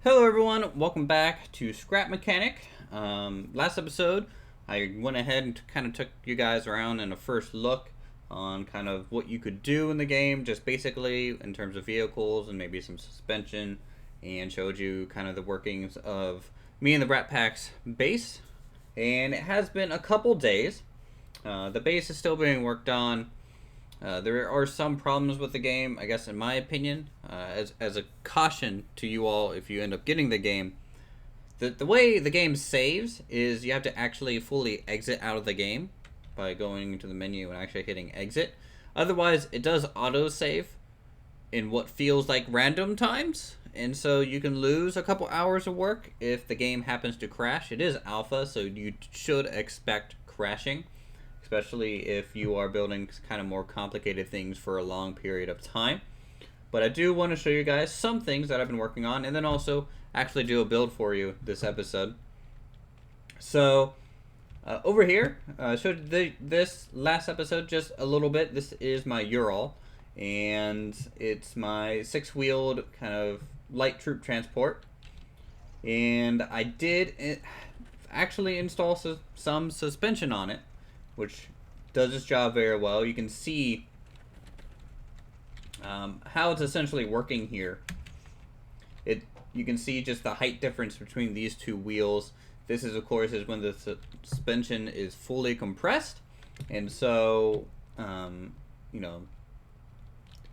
Hello everyone, welcome back to Scrap Mechanic. Last episode, I went ahead and kind of took you guys around in a first look on kind of what you could do in the game, just basically in terms of vehicles and maybe some suspension, and showed you kind of the workings of me and the Brat Pack's base. And it has been a couple days. The base is still being worked on. There are some problems with the game, I guess, in my opinion. As a caution to you all, if you end up getting the game, the way the game saves is you have to actually fully exit out of the game by going to the menu and actually hitting exit. Otherwise, it does auto save in what feels like random times, and so you can lose a couple hours of work if the game happens to crash. It is alpha, so you should expect crashing, especially if you are building kind of more complicated things for a long period of time. But I do want to show you guys some things that I've been working on, and then also actually do a build for you this episode. So over here, I showed this last episode just a little bit. This is my Ural, and it's my six-wheeled kind of light troop transport. And I did actually install some suspension on it, which does its job very well. You can see how it's essentially working here. You can see just the height difference between these two wheels. This is, of course, is when the suspension is fully compressed, and so you know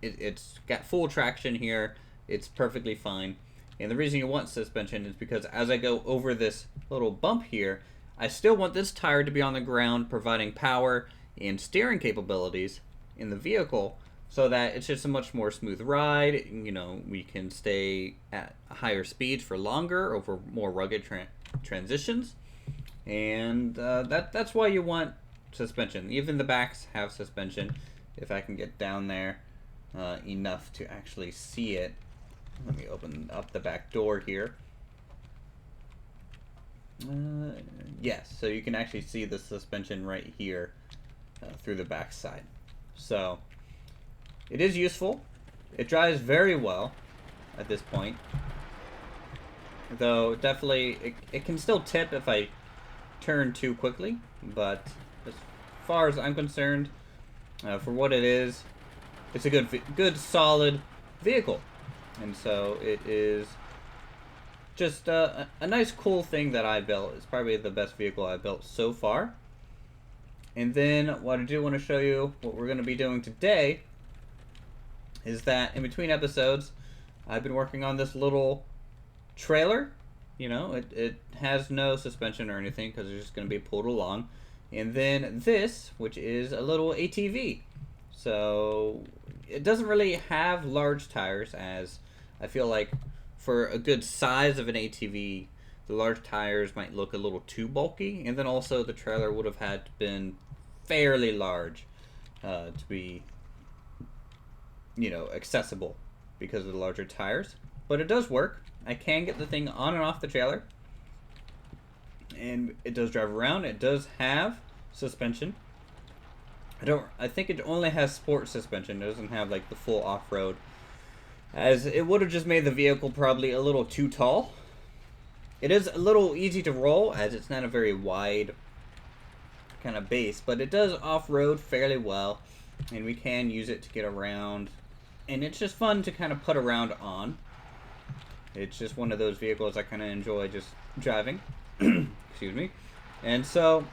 it's got full traction here. It's perfectly fine. And the reason you want suspension is because as I go over this little bump here, I still want this tire to be on the ground, providing power and steering capabilities in the vehicle, so that it's just a much more smooth ride. You know, we can stay at higher speeds for longer over more rugged transitions, and that's why you want suspension. Even the backs have suspension. If I can get down there enough to actually see it, let me open up the back door here. Yes, so you can actually see the suspension right here through the back side. So it is useful. It drives very well at this point, though definitely it can still tip if I turn too quickly, but as far as I'm concerned, for what it is, it's a good solid vehicle. And so it is just a nice cool thing that I built. It's probably the best vehicle I built so far. And then what I do want to show you, what we're going to be doing today, is that in between episodes, I've been working on this little trailer. You know, it has no suspension or anything because it's just going to be pulled along. And then this, which is a little ATV. So it doesn't really have large tires, as I feel like for a good size of an ATV, the large tires might look a little too bulky, and then also the trailer would have had been fairly large to be, you know, accessible because of the larger tires. But it does work. I can get the thing on and off the trailer, and it does drive around. It does have suspension. I think it only has sport suspension. It doesn't have like the full off-road, as it would have just made the vehicle probably a little too tall. It is a little easy to roll, as it's not a very wide kind of base, but it does off-road fairly well, and we can use it to get around, and it's just fun to kind of put around on. It's just one of those vehicles I kind of enjoy just driving. Excuse me. And so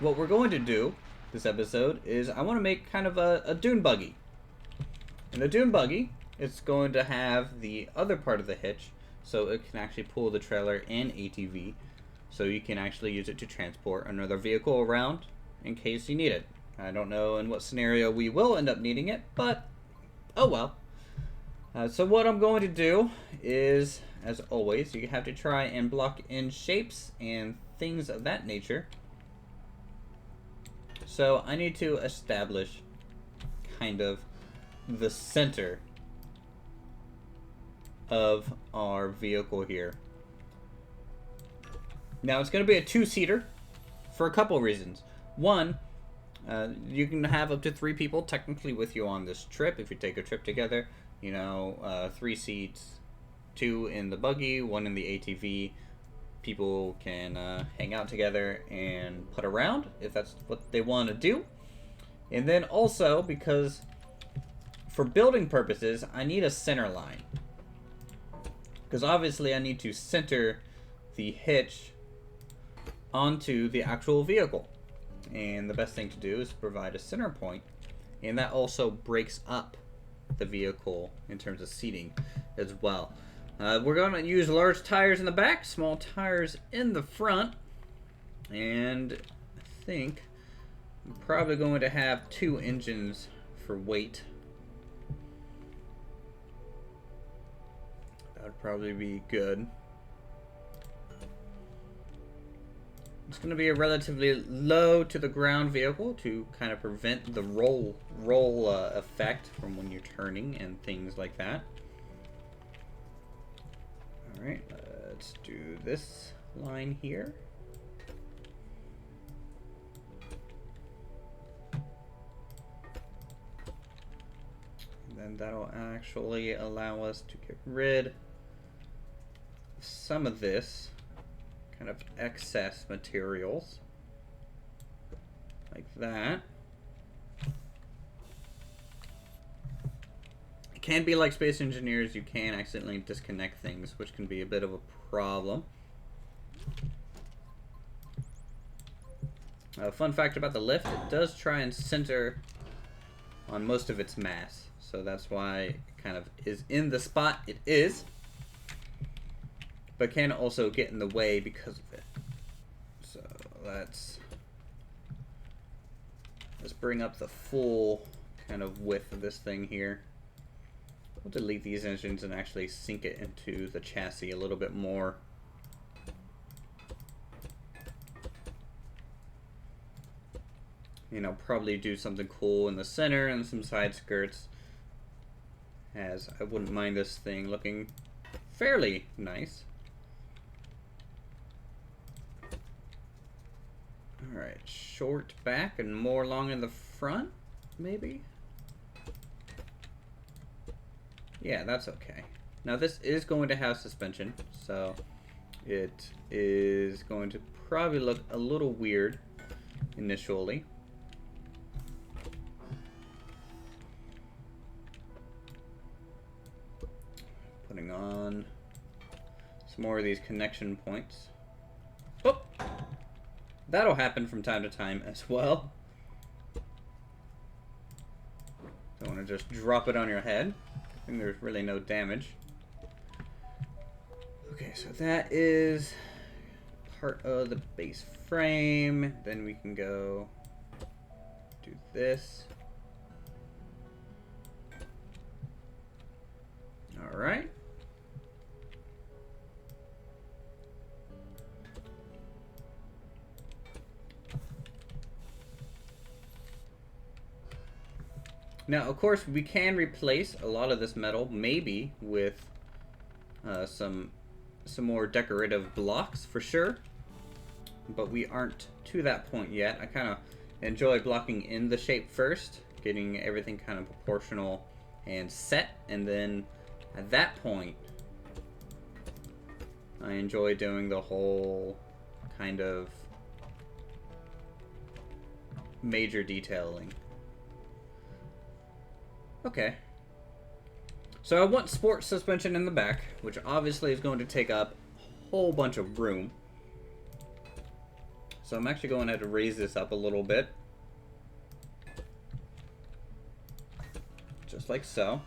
what we're going to do this episode is I want to make kind of a Dune Buggy. And the Dune Buggy, it's going to have the other part of the hitch, so it can actually pull the trailer and ATV, so you can actually use it to transport another vehicle around in case you need it. I don't know in what scenario we will end up needing it, but oh well. So what I'm going to do is, as always, you have to try and block in shapes and things of that nature. So I need to establish kind of the center of our vehicle here. Now it's going to be a two-seater for a couple reasons. One, you can have up to 3 people technically with you on this trip if you take a trip together. You know, 3 seats 2 in the buggy, 1 in the ATV. People can hang out together and putt around if that's what they want to do. And then also, because for building purposes, I need a center line. Because obviously I need to center the hitch onto the actual vehicle. And the best thing to do is provide a center point. And that also breaks up the vehicle in terms of seating as well. We're going to use large tires in the back, small tires in the front. And I think I'm probably going to have 2 engines for weight. That would probably be good. It's going to be a relatively low to the ground vehicle to kind of prevent the roll effect from when you're turning and things like that. Alright, let's do this line here. And then that'll actually allow us to get rid of some of this kind of excess materials like that. It can be like Space Engineers, you can accidentally disconnect things, which can be a bit of a problem. Fun fact about the lift, it does try and center on most of its mass, so that's why it kind of is in the spot it is, but can also get in the way because of it. So let's bring up the full kind of width of this thing here. We'll delete these engines and actually sink it into the chassis a little bit more. You know, probably do something cool in the center and some side skirts, as I wouldn't mind this thing looking fairly nice. Alright, short back and more long in the front, maybe? Yeah, that's okay. Now this is going to have suspension, so it is going to probably look a little weird initially. Putting on some more of these connection points. Oh! That'll happen from time to time as well. Don't want to just drop it on your head. I think there's really no damage. Okay, so that is part of the base frame. Then we can go do this. All right. Now, of course, we can replace a lot of this metal, maybe with some more decorative blocks for sure, but we aren't to that point yet. I kind of enjoy blocking in the shape first, getting everything kind of proportional and set, and then at that point, I enjoy doing the whole kind of major detailing. Okay. So I want sport suspension in the back, which obviously is going to take up a whole bunch of room. So I'm actually going to have to raise this up a little bit. Just like so.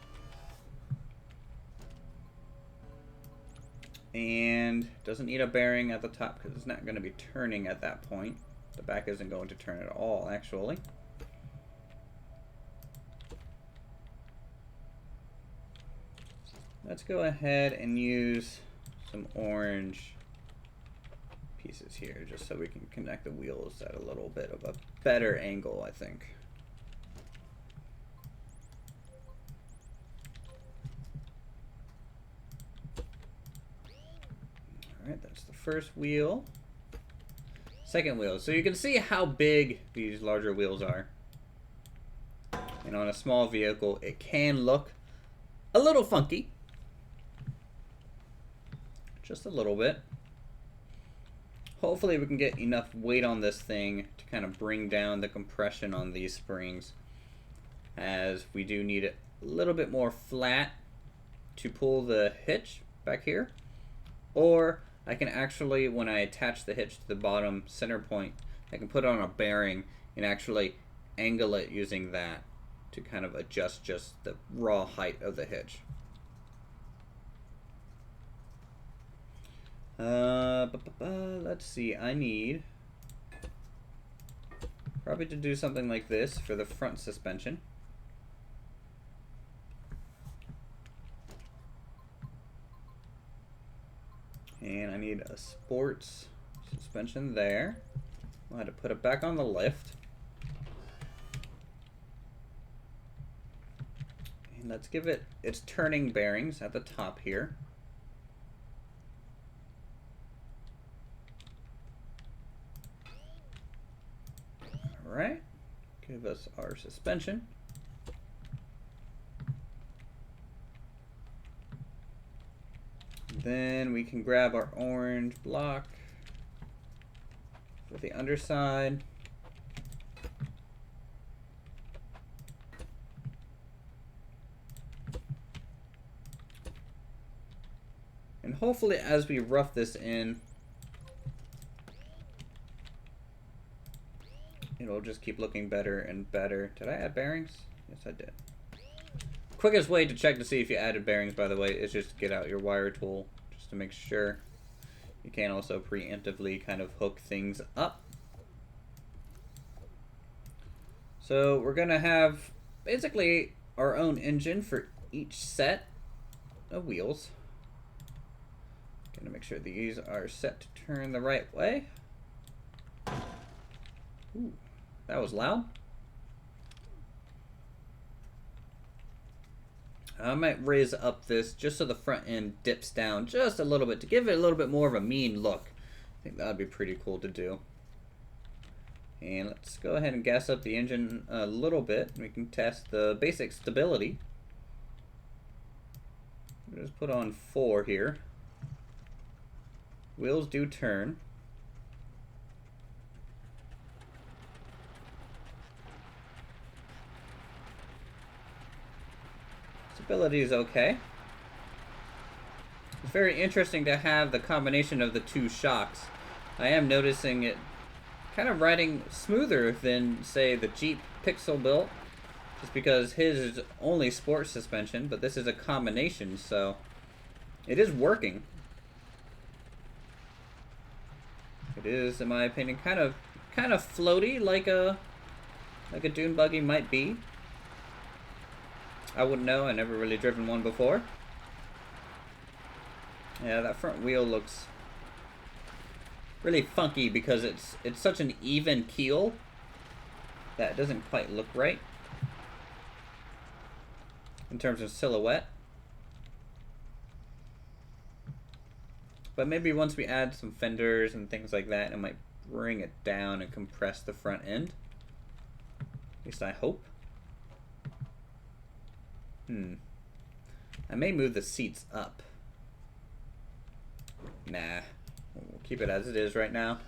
And doesn't need a bearing at the top because it's not going to be turning at that point. The back isn't going to turn at all, actually. Let's go ahead and use some orange pieces here just so we can connect the wheels at a little bit of a better angle, I think. Alright, that's the first wheel. Second wheel. So you can see how big these larger wheels are. And on a small vehicle, it can look a little funky. just a little bit. Hopefully we can get enough weight on this thing to kind of bring down the compression on these springs, as we do need it a little bit more flat to pull the hitch back here. Or I can actually, when I attach the hitch to the bottom center point, I can put it on a bearing and actually angle it using that to kind of adjust just the raw height of the hitch. Let's see, I need probably to do something like this for the front suspension. And I need a sports suspension there. I'll have to put it back on the lift. And let's give it its turning bearings at the top here. Alright, give us our suspension. Then we can grab our orange block for the underside. And hopefully as we rough this in, it'll just keep looking better and better. Did I add bearings? Yes, I did. Quickest way to check to see if you added bearings, by the way, is just get out your wire tool just to make sure. You can also preemptively kind of hook things up. So we're going to have basically our own engine for each set of wheels. Going to make sure these are set to turn the right way. Ooh, that was loud. I might raise up this just so the front end dips down just a little bit to give it a little bit more of a mean look. I think that would be pretty cool to do. And let's go ahead and gas up the engine a little bit. We can test the basic stability. We'll just put on 4 here. Wheels do turn. Stability is okay. It's very interesting to have the combination of the 2 shocks. I am noticing it kind of riding smoother than, say, the Jeep Pixel built, just because his is only sport suspension, but this is a combination, so it is working. It is, in my opinion, kind of floaty, like a Dune Buggy might be. I wouldn't know. I never really driven one before. Yeah, that front wheel looks really funky because it's such an even keel that it doesn't quite look right in terms of silhouette. But maybe once we add some fenders and things like that, it might bring it down and compress the front end. At least I hope. I may move the seats up. Nah. We'll keep it as it is right now.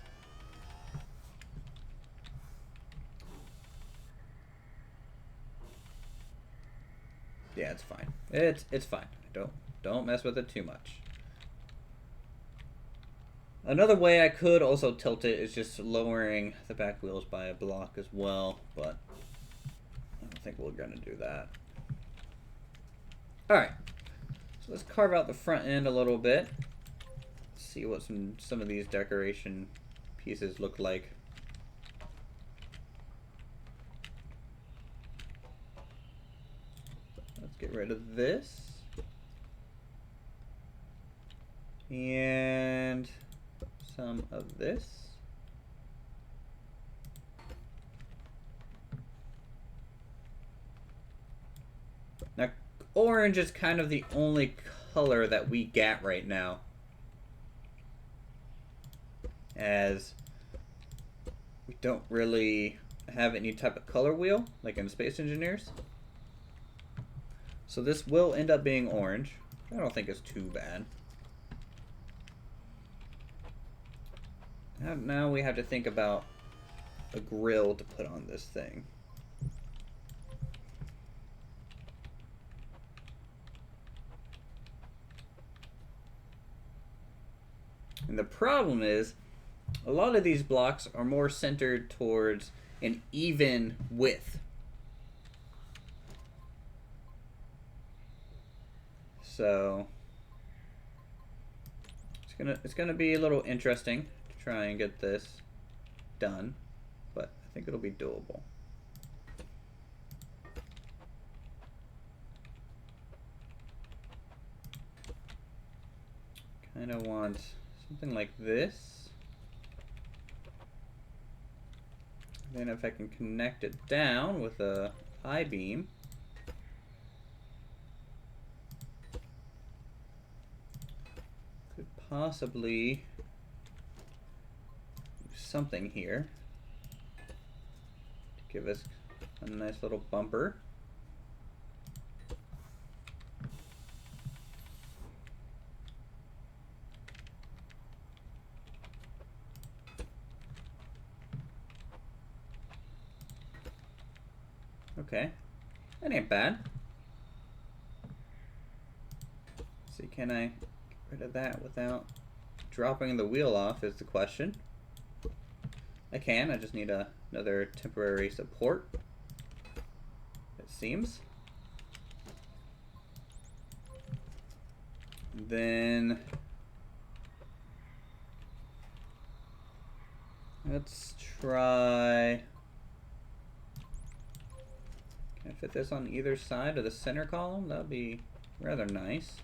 Yeah, it's fine. It's fine. Don't mess with it too much. Another way I could also tilt it is just lowering the back wheels by a block as well, but I don't think we're gonna do that. Alright, so let's carve out the front end a little bit. See what some of these decoration pieces look like. Let's get rid of this. And some of this. Now, orange is kind of the only color that we get right now, as we don't really have any type of color wheel like in Space Engineers. So this will end up being orange. I don't think it's too bad. Now we have to think about a grill to put on this thing. And the problem is, a lot of these blocks are more centered towards an even width. So it's gonna be a little interesting to try and get this done, but I think it'll be doable. Kind of want something like this. Then if I can connect it down with a I-beam, could possibly do something here to give us a nice little bumper. Okay, that ain't bad. Let's see, can I get rid of that without dropping the wheel off is the question. I can, I just need another temporary support, it seems. Then let's try. Can I fit this on either side of the center column? That'd be rather nice.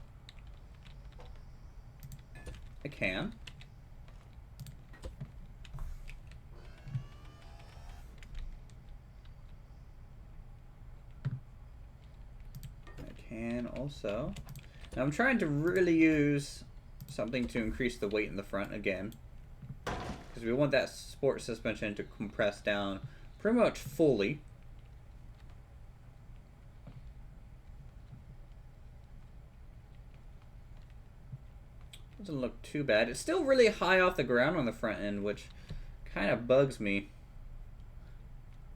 I can. I can also. Now I'm trying to really use something to increase the weight in the front again, because we want that sport suspension to compress down pretty much fully. Doesn't look too bad. It's still really high off the ground on the front end, which kind of bugs me.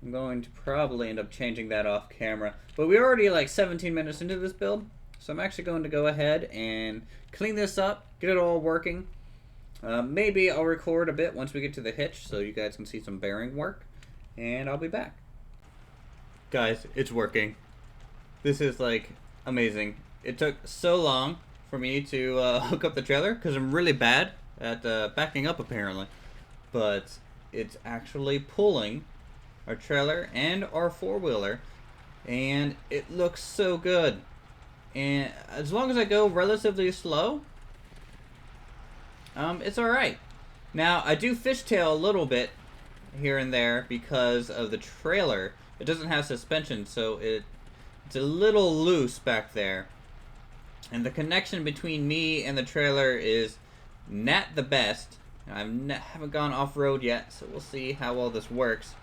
I'm going to probably end up changing that off camera. But we're already like 17 minutes into this build, so I'm actually going to go ahead and clean this up, get it all working. Maybe I'll record a bit once we get to the hitch so you guys can see some bearing work, and I'll be back. Guys, it's working. This is like amazing. It took so long for me to hook up the trailer because I'm really bad at backing up apparently, but it's actually pulling our trailer and our four-wheeler, and it looks so good. And as long as I go relatively slow, it's alright. Now I do fishtail a little bit here and there because of the trailer. It doesn't have suspension, so it's a little loose back there. And the connection between me and the trailer is not the best. I haven't gone off-road yet, so we'll see how well this works.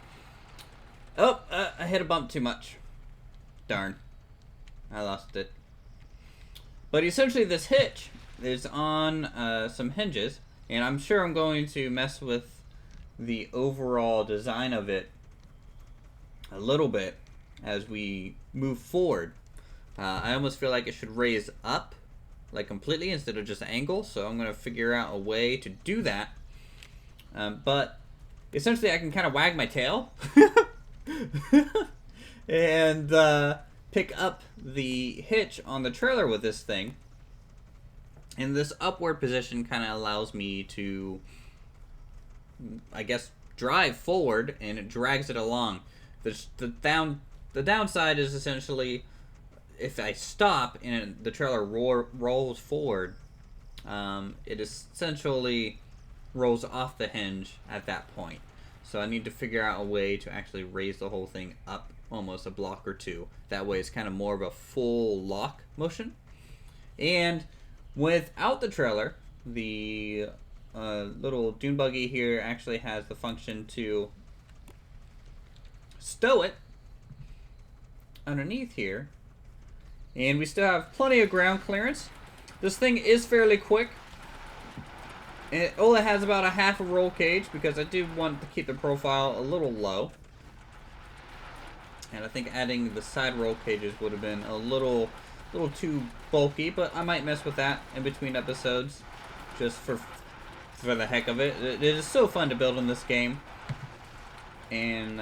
Oh, I hit a bump too much. Darn. I lost it. But essentially this hitch is on some hinges, and I'm sure I'm going to mess with the overall design of it a little bit as we move forward. I almost feel like it should raise up, like completely, instead of just angle, so I'm going to figure out a way to do that. But essentially I can kind of wag my tail and pick up the hitch on the trailer with this thing. And this upward position kind of allows me to, I guess, drive forward, and it drags it along. The downside is essentially, if I stop and the trailer rolls forward, it essentially rolls off the hinge at that point. So I need to figure out a way to actually raise the whole thing up almost a block or two. That way it's kind of more of a full lock motion. And without the trailer, the little Dune Buggy here actually has the function to stow it underneath here. And we still have plenty of ground clearance. This thing is fairly quick. It only has about a half a roll cage because I do want to keep the profile a little low. And I think adding the side roll cages would have been a little too bulky, but I might mess with that in between episodes just for the heck of it. It is so fun to build in this game. And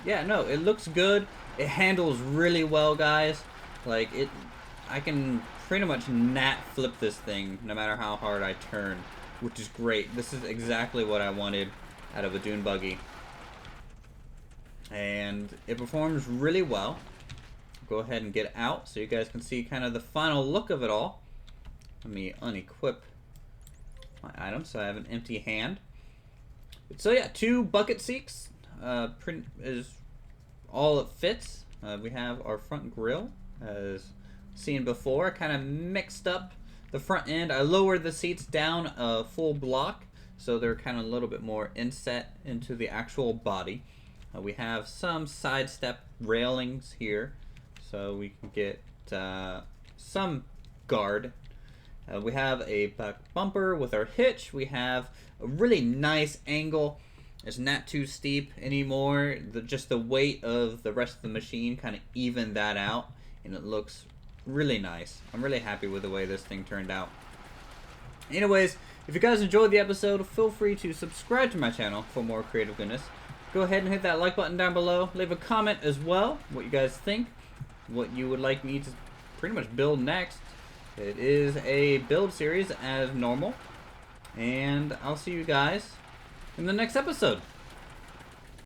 yeah, no, it looks good. It handles really well, guys. Like, I can pretty much nat flip this thing no matter how hard I turn, which is great. This is exactly what I wanted out of a Dune Buggy. And it performs really well. Go ahead and get out so you guys can see kind of the final look of it all. Let me unequip my item so I have an empty hand. So yeah, 2 bucket seats. Print is all it fits. We have our front grille as seen before. I kind of mixed up the front end. I lowered the seats down a full block so they're kind of a little bit more inset into the actual body. We have some side step railings here so we can get some guard. We have a back bumper with our hitch. We have a really nice angle. It's not too steep anymore. Just the weight of the rest of the machine kind of evened that out, and it looks really nice. I'm really happy with the way this thing turned out. Anyways, if you guys enjoyed the episode, feel free to subscribe to my channel for more creative goodness. Go ahead and hit that like button down below. Leave a comment as well, what you guys think, what you would like me to pretty much build next. It is a build series as normal, and I'll see you guys in the next episode.